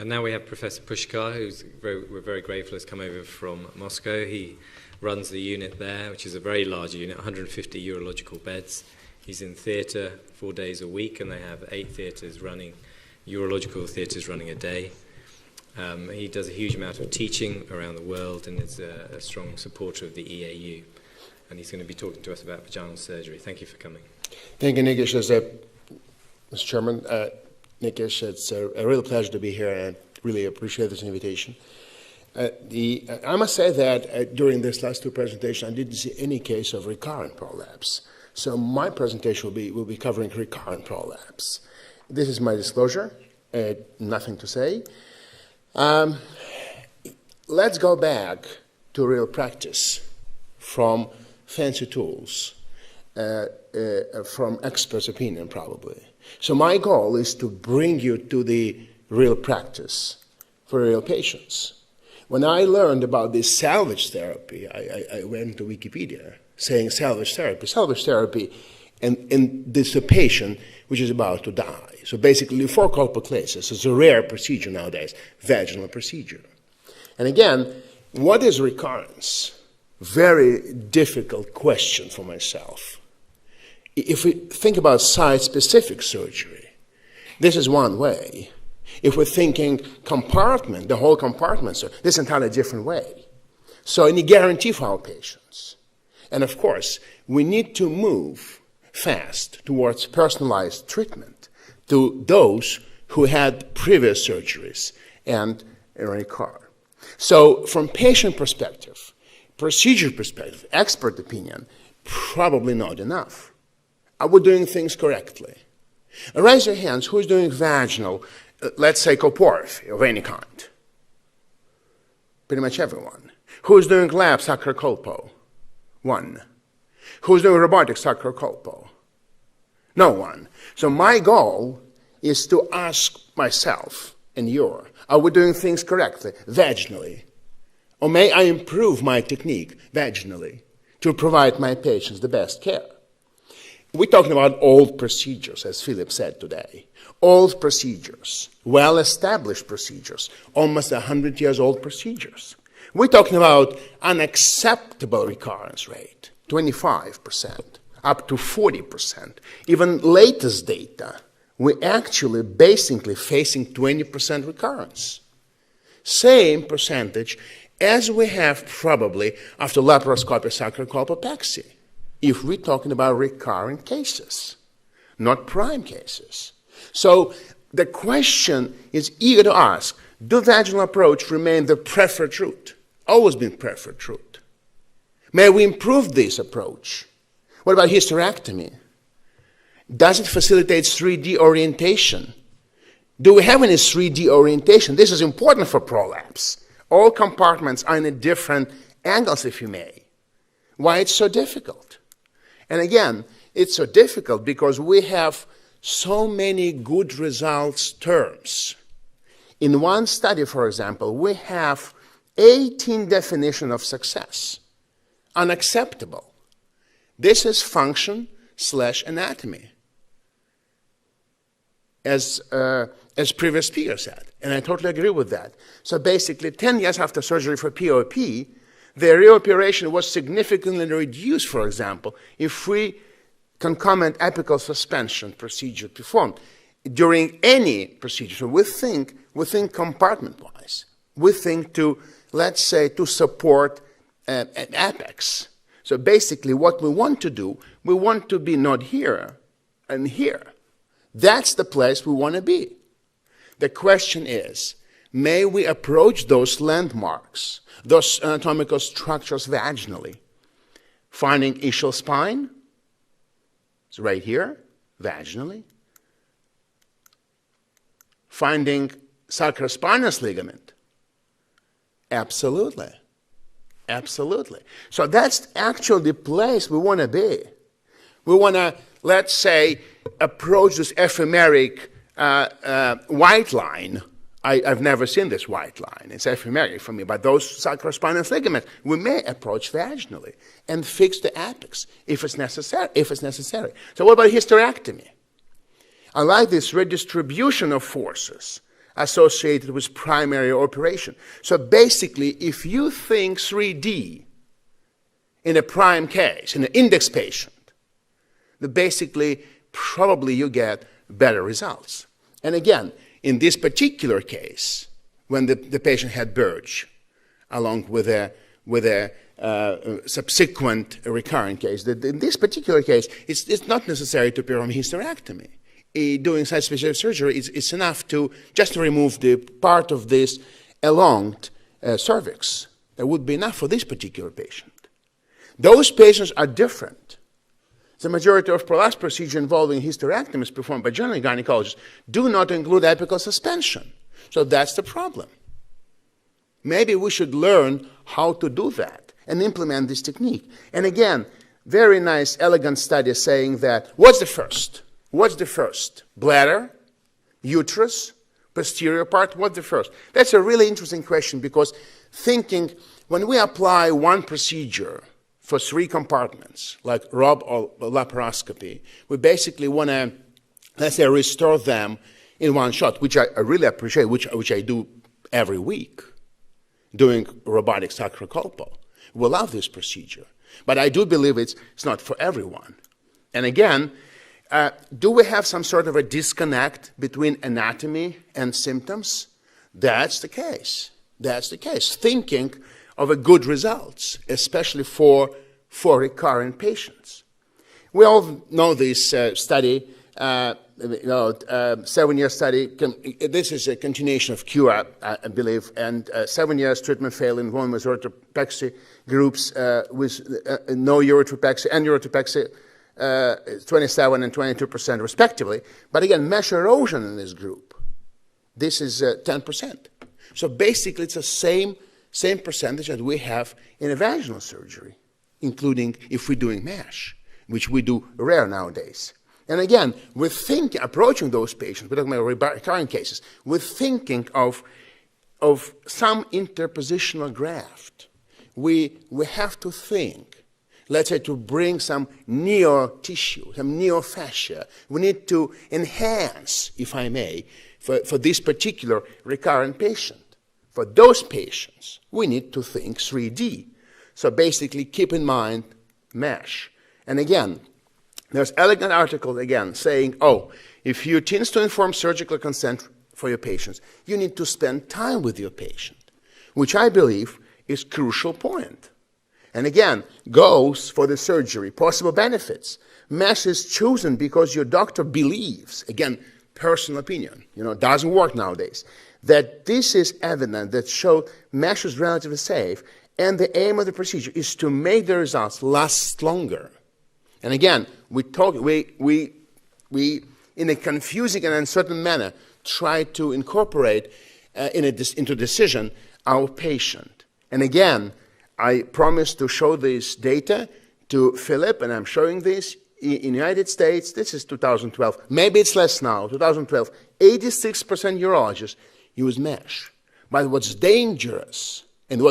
And now we have Professor Pushkar, we're very grateful has come over from Moscow. He runs the unit there, which is a very large unit, 150 urological beds. He's in theatre 4 days a week, and they have 8 theatres running, urological theatres running a day. He does a huge amount of teaching around the world and is a strong supporter of the EAU. And he's going to be talking to us about vaginal surgery. Thank you for coming. Thank you, Nikish. Mr. Chairman, Nikish, it's a real pleasure to be here, and I really appreciate this invitation. I must say that during this last 2 presentations, I didn't see any case of recurrent prolapse. So my presentation will be covering recurrent prolapse. This is my disclosure, nothing to say. Let's go back to real practice from fancy tools, from experts' opinion probably. So my goal is to bring you to the real practice for real patients. When I learned about this salvage therapy, I went to Wikipedia saying salvage therapy. Salvage therapy, and this is a patient which is about to die. So basically, four-colpoclasis is a rare procedure nowadays, vaginal procedure. And again, what is recurrence? Very difficult question for myself. If we think about site-specific surgery, this is one way. If we're thinking compartment, the whole compartment, so this is an entirely different way. So any guarantee for our patients. And of course, we need to move fast towards personalized treatment to those who had previous surgeries and recur. So from patient perspective, procedure perspective, expert opinion, probably not enough. Are we doing things correctly? Raise your hands, who's doing vaginal, let's say colporrhaphy of any kind? Pretty much everyone. Who's doing lap sacrocolpo? 1. Who's doing robotic sacrocolpo? No one. So my goal is to ask myself and you, are we doing things correctly, vaginally? Or may I improve my technique vaginally to provide my patients the best care? We're talking about old procedures, as Philip said today. Old procedures, well-established procedures, almost 100 years old procedures. We're talking about unacceptable recurrence rate, 25%, up to 40%. Even latest data, we're actually basically facing 20% recurrence. Same percentage as we have probably after laparoscopic sacrocolpopexy, if we're talking about recurrent cases, not prime cases. So the question is eager to ask, do vaginal approach remain the preferred route? Always been preferred route. May we improve this approach? What about hysterectomy? Does it facilitate 3D orientation? Do we have any 3D orientation? This is important for prolapse. All compartments are in a different angles, if you may. Why it's so difficult? And again, it's so difficult because we have so many good results terms. In one study, for example, we have 18 definitions of success. Unacceptable. This is function/anatomy, as previous speaker said, and I totally agree with that. So basically, 10 years after surgery for POP, the reoperation was significantly reduced, for example, if we concomitant apical suspension procedure performed during any procedure. So we think compartment-wise. We think to, let's say, to support an apex. So basically what we want to do, we want to be not here and here. That's the place we want to be. The question is, may we approach those landmarks, those anatomical structures vaginally? Finding ischial spine, it's right here, vaginally. Finding sacrospinous ligament, absolutely. Absolutely. So that's actually the place we want to be. We want to, let's say, approach this ephemeric white line. I've never seen this white line. It's ephemeric for me. But those sacrospinous ligaments, we may approach vaginally and fix the apex if it's necessary. So what about hysterectomy? I like this redistribution of forces. associated with primary operation. So basically, if you think 3D in a prime case, in an index patient, then basically probably you get better results. And again, in this particular case, when the patient had Burge, along with a subsequent recurrent case, that in this particular case, it's not necessary to perform hysterectomy. Doing site-specific surgery is enough to just remove the part of this elonged cervix. That would be enough for this particular patient. Those patients are different. The majority of prolapse procedure involving hysterectomies performed by general gynecologists do not include apical suspension. So that's the problem. Maybe we should learn how to do that and implement this technique. And again, very nice, elegant study saying that what's the first? What's the first? Bladder, uterus, posterior part, what's the first? That's a really interesting question because thinking when we apply one procedure for 3 compartments, like ROB or laparoscopy, we basically want to, let's say, restore them in one shot, which I really appreciate, which I do every week, doing robotic sacrocolpal. We love this procedure. But I do believe it's not for everyone. And again, do we have some sort of a disconnect between anatomy and symptoms? That's the case. That's the case. Thinking of a good results, especially for recurrent patients. We all know this study, 7-year study. This is a continuation of cure, I believe, and 7 years treatment failed in women with ureteropexy groups with no ureteropexy and ureteropexy, 27 and 22% respectively. But again, mesh erosion in this group, this is 10%. So basically, it's the same percentage that we have in a vaginal surgery, including if we're doing mesh, which we do rare nowadays. And again, we're approaching those patients, we're talking about recurrent cases, we're thinking of some interpositional graft. We have to think, let's say, to bring some neo-tissue, some neo-fascia. We need to enhance, if I may, for this particular recurrent patient. For those patients, we need to think 3D. So basically, keep in mind mesh. And again, there's elegant article again saying, if you intend to inform surgical consent for your patients, you need to spend time with your patient, which I believe is crucial point. And again, goals for the surgery, possible benefits. Mesh is chosen because your doctor believes, again, personal opinion, doesn't work nowadays, that this is evident that shows mesh is relatively safe, and the aim of the procedure is to make the results last longer. And again, we in a confusing and uncertain manner try to incorporate into decision our patient. And again, I promise to show this data to Philip, and I'm showing this in the United States. This is 2012. Maybe it's less now. 2012, 86% urologists use mesh. But what's dangerous and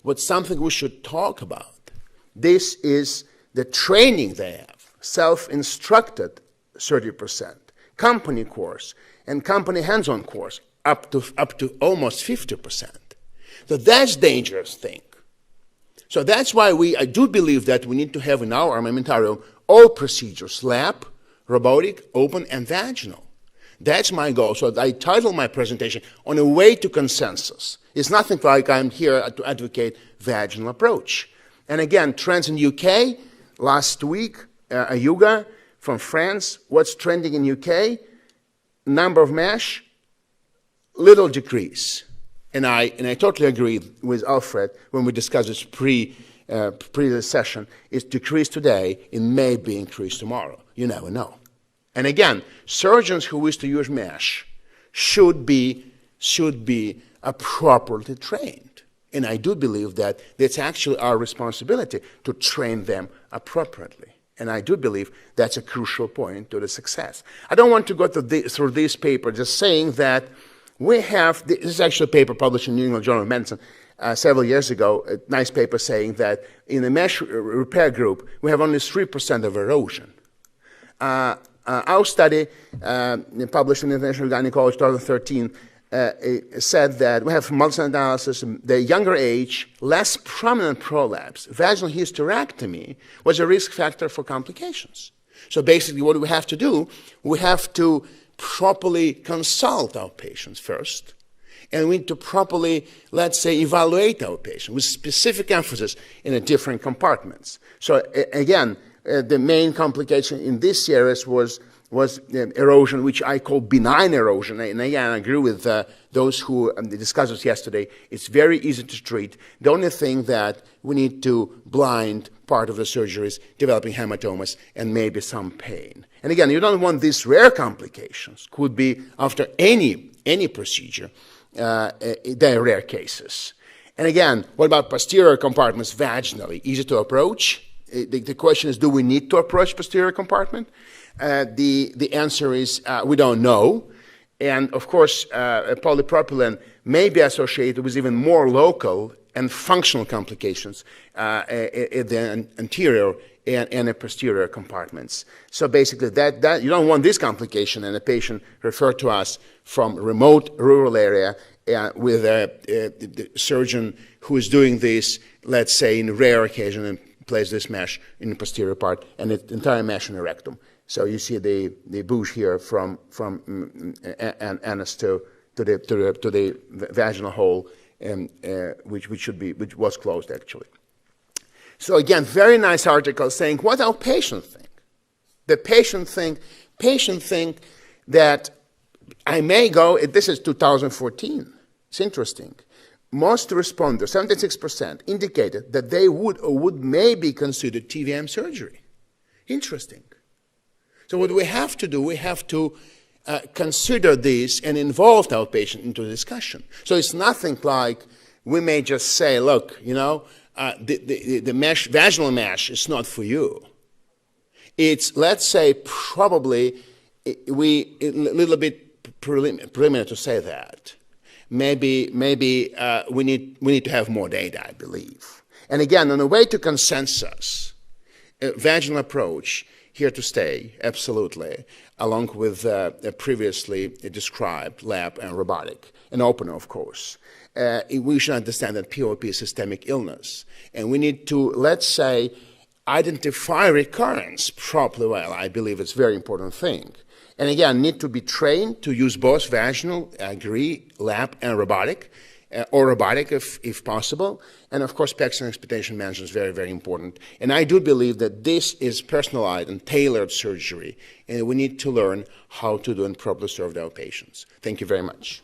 what's something we should talk about, this is the training they have, self-instructed 30%, company course, and company hands-on course up to almost 50%. So that's dangerous thing. So that's why I do believe that we need to have in our armamentarium all procedures, lap, robotic, open, and vaginal. That's my goal. So I title my presentation On a Way to Consensus. It's nothing like I'm here to advocate vaginal approach. And again, trends in UK, last week, Ayuga from France, what's trending in UK? Number of mesh, little decrease. And I totally agree with Alfred when we discussed this pre session. It's decreased today, it may be increased tomorrow. You never know. And again, surgeons who wish to use mesh should be appropriately trained. And I do believe that it's actually our responsibility to train them appropriately. And I do believe that's a crucial point to the success. I don't want to go through this paper just saying that we have, this is actually a paper published in New England Journal of Medicine several years ago, a nice paper saying that in the mesh repair group, we have only 3% of erosion. Our study, published in International Gynecology 2013, said that we have multi analysis, the younger age, less prominent prolapse, vaginal hysterectomy was a risk factor for complications. So basically what we have to do, we have to properly consult our patients first, and we need to properly, let's say, evaluate our patient with specific emphasis in the different compartments. So again, the main complication in this series was erosion, which I call benign erosion. And again, I agree with those who discussed this yesterday. It's very easy to treat. The only thing that we need to blind part of the surgery is developing hematomas and maybe some pain. And again, you don't want these rare complications. Could be after any procedure. They're rare cases. And again, what about posterior compartments vaginally? Easy to approach. The question is, do we need to approach posterior compartment? The answer is we don't know. And of course, polypropylene may be associated with even more local and functional complications in the anterior and the posterior compartments. So basically, that you don't want this complication, and a patient referred to us from a remote rural area with a surgeon who is doing this, let's say, in rare occasion, and place this mesh in the posterior part and the entire mesh in the rectum. So you see the bouche here from anus to the vaginal hole, which was closed actually. So again, very nice article saying what our patients think. The patient think that I may go. This is 2014. It's interesting. Most responders, 76%, indicated that they would maybe consider TVM surgery. Interesting. So what we have to do, we have to consider this and involve our patient into the discussion. So it's nothing like we may just say, look, you know, the mesh, vaginal mesh is not for you. It's, let's say, probably a little bit preliminary to say that. Maybe we need to have more data, I believe. And again, on the way to consensus, vaginal approach here to stay, absolutely, along with previously described lab and robotic, and open, of course. We should understand that POP is systemic illness, and we need to, let's say, identify recurrence properly well. I believe it's a very important thing. And again, need to be trained to use both vaginal, agree, lab, and robotic, or robotic if possible. And of course, PECS and expectation management is very, very important. And I do believe that this is personalized and tailored surgery, and we need to learn how to do and properly serve our patients. Thank you very much.